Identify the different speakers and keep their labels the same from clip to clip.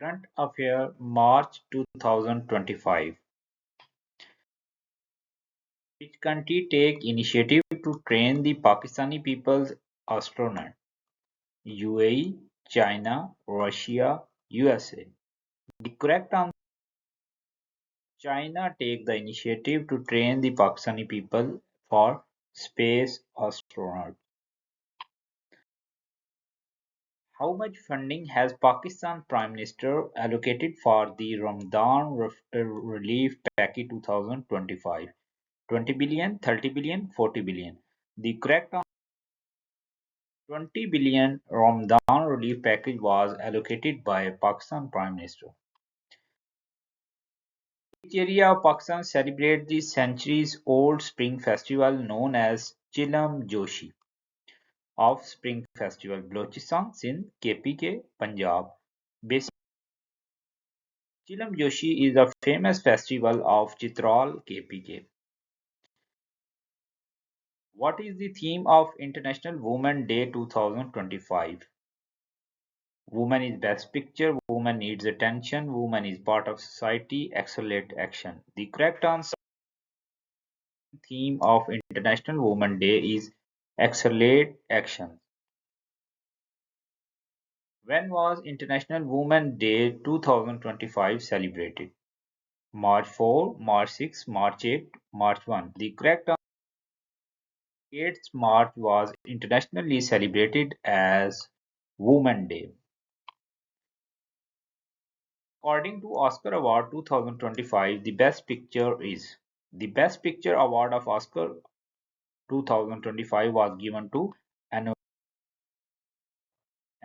Speaker 1: Current affair March 2025. Which country take initiative to train the Pakistani people's astronaut? UAE, China, Russia, USA. The correct answer: China take the initiative to train the Pakistani people for space astronauts. How much funding has Pakistan Prime Minister allocated for the Ramadan relief package 2025? 20 billion, 30 billion, 40 billion. The correct answer: 20 billion Ramadan relief package was allocated by Pakistan Prime Minister. Which area of Pakistan celebrates the centuries-old spring festival known as Chilam Joshi? Of Spring Festival, Balochistan, Sindh, KPK, Punjab. Basically, Chilam Joshi is a famous festival of Chitral, KPK. What is the theme of International Women's Day 2025? Woman is best picture, woman needs attention, woman is part of society, accelerate action. The correct answer: theme of International Women's Day is accelerate action. When was International Women's Day 2025 celebrated? March 4, March 6, March 8, March 1. The correct answer: 8th March was internationally celebrated as Women's Day. According to Oscar Award 2025, the Best Picture is. The Best Picture award of Oscar 2025 was given to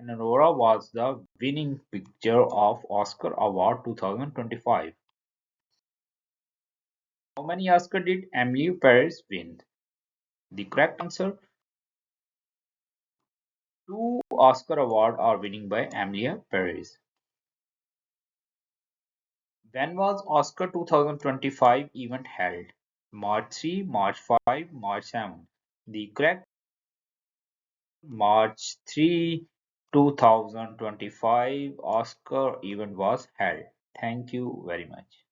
Speaker 1: Aurora was the winning picture of Oscar Award 2025. How many Oscars did Emily Paris win? The correct answer: two Oscar awards are winning by Emilia Paris. When was Oscar 2025 event held? March 3, March 5, March 7. The correct: March 3, 2025 Oscar event was held. Thank you very much.